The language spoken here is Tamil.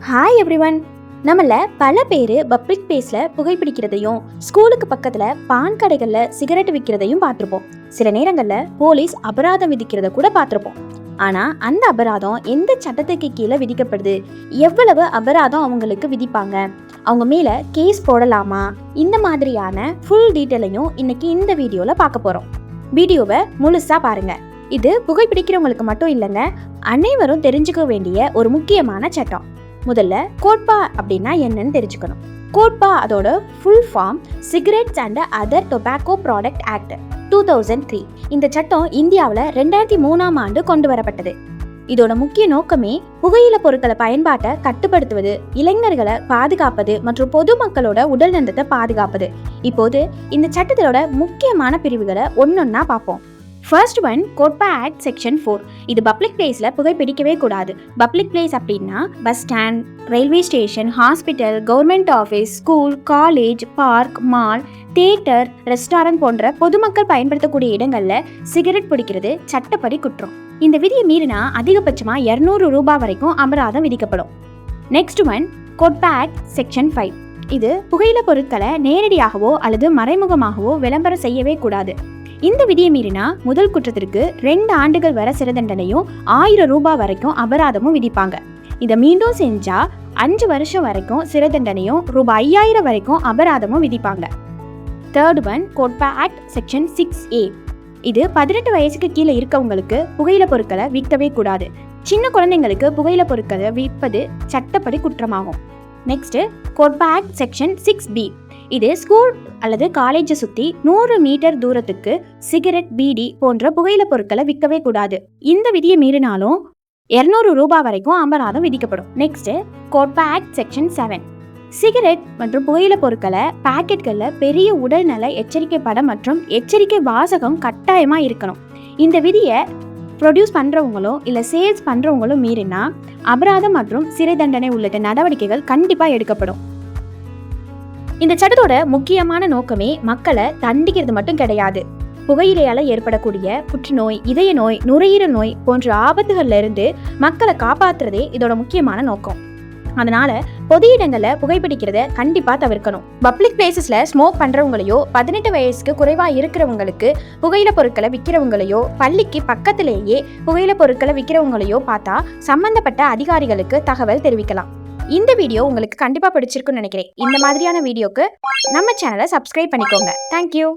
Hi everyone. நம்மள பல பேர் பப்ளிக் பிளேஸில் புகைப்பிடிக்கிறதையும் ஸ்கூலுக்கு பக்கத்தில் பான் கடைகளில் சிகரெட் விற்கிறதையும் பார்த்துருப்போம். சில நேரங்களில் போலீஸ் அபராதம் விதிக்கிறத கூட பார்த்துருப்போம். ஆனால் அந்த அபராதம் எந்த சட்டத்துக்கு கீழே விதிக்கப்படுது, எவ்வளவு அபராதம் அவங்களுக்கு விதிப்பாங்க, அவங்க மேலே கேஸ் போடலாமா, இந்த மாதிரியான ஃபுல் டீட்டெயிலையும் இன்னைக்கு இந்த வீடியோவில் பார்க்க போகிறோம். வீடியோவை முழுசாக பாருங்கள். இது புகைப்பிடிக்கிறவங்களுக்கு மட்டும் இல்லைங்க, அனைவரும் தெரிஞ்சுக்க வேண்டிய ஒரு முக்கியமான சட்டம். முதல்ல கோட்பா அப்படின்னா என்னன்னு தெரிஞ்சுக்கணும். கோட்பா அதோட full form cigarettes and other tobacco product act 2003. இந்த சட்டம் இந்தியாவில் 2003 கொண்டு வரப்பட்டது. இதோட முக்கிய நோக்கமே புகையில பொருட்களை பயன்பாட்டை கட்டுப்படுத்துவது, இளைஞர்களை பாதுகாப்பது மற்றும் பொதுமக்களோட உடல் நலத்தை பாதுகாப்பது. இப்போது இந்த சட்டத்தோட முக்கியமான பிரிவுகளை ஒன்னொன்னா பார்ப்போம். First one, கோட்பா act section 4. இது பப்ளிக் பிளேஸில் புகைப்பிடிக்கவே கூடாது. பப்ளிக் பிளேஸ் அப்படின்னா bus stand, railway station, hospital, government office, school, college, park, mall, theatre, restaurant போன்ற பொதுமக்கள் பயன்படுத்தக்கூடிய இடங்களில் சிகரெட் பிடிக்கிறது சட்டப்படி குற்றம். இந்த விதியை மீறினா அதிகபட்சமாக 200 ரூபாய் வரைக்கும் அபராதம் விதிக்கப்படும். Next one, கோட்பா act section 5. இது புகையில பொருட்களை நேரடியாகவோ அல்லது மறைமுகமாகவோ விளம்பரம் செய்யவே கூடாது. இந்த விதியை மீறினா முதல் குற்றத்திற்கு 2 ஆண்டுகள் வரை சிறை தண்டனையும் 1000 ரூபாய் வரைக்கும் அபராதமும் விதிப்பாங்க. இதை மீண்டும் செஞ்சா 5 வருஷம் வரைக்கும் சிறை தண்டனையும் ரூபாய் 5000 வரைக்கும் அபராதமும் விதிப்பாங்க. Third one, கோட்பா act section 6A. இது 18 வயசுக்கு கீழே இருக்கவங்களுக்கு புகையில பொருட்களை விற்கவே கூடாது. சின்ன குழந்தைங்களுக்கு புகையில பொருட்களை விற்பது சட்டப்படி குற்றமாகும். Next, கோட்பா act section 6B. இது ஸ்கூல் அல்லது காலேஜை சுற்றி 100 மீட்டர் தூரத்துக்கு சிகரெட், பீடி போன்ற புகையில பொருட்களை விற்கவே கூடாது. இந்த விதியை மீறினாலும் 200 ரூபாய் வரைக்கும் அபராதம் விதிக்கப்படும். Next, கோட்பா act section 7. சிகரெட் மற்றும் புகையில பொருட்களை பாக்கெட்களில் பெரிய உடல்நல எச்சரிக்கை படம் மற்றும் எச்சரிக்கை வாசகம் கட்டாயமாக இருக்கணும். இந்த விதியை ப்ரொடியூஸ் பண்ணுறவங்களோ இல்லை சேல்ஸ் பண்ணுறவங்களோ மீறினா அபராதம் மற்றும் சிறை தண்டனை உள்ளிட்ட நடவடிக்கைகள் கண்டிப்பாக எடுக்கப்படும். இந்த சட்டத்தோட முக்கியமான நோக்கமே மக்களை தண்டிக்கிறது மட்டும் கிடையாது. புகையிலையால் ஏற்படக்கூடிய புற்றுநோய், இதய நோய், நுரையீரல் நோய் போன்ற ஆபத்துகள்ல இருந்து மக்களை காப்பாற்றுறதே இதோட முக்கியமான நோக்கம். அதனால பொது இடங்களில் புகைப்பிடிக்கிறத கண்டிப்பாக தவிர்க்கணும். பப்ளிக் பிளேசஸ்ல ஸ்மோக் பண்றவங்களையோ 18 வயசுக்கு குறைவா இருக்கிறவங்களுக்கு புகையில பொருட்களை விற்கிறவங்களையோ பள்ளிக்கு பக்கத்திலேயே புகையில பொருட்களை விற்கிறவங்களையோ பார்த்தா சம்பந்தப்பட்ட அதிகாரிகளுக்கு தகவல் தெரிவிக்கலாம். இந்த வீடியோ உங்களுக்கு கண்டிப்பா பிடிச்சிருக்குன்னு நினைக்கிறேன். இந்த மாதிரியான வீடியோக்கு நம்ம சேனலை சப்ஸ்கிரைப் பண்ணிக்கோங்க. தேங்க்யூ.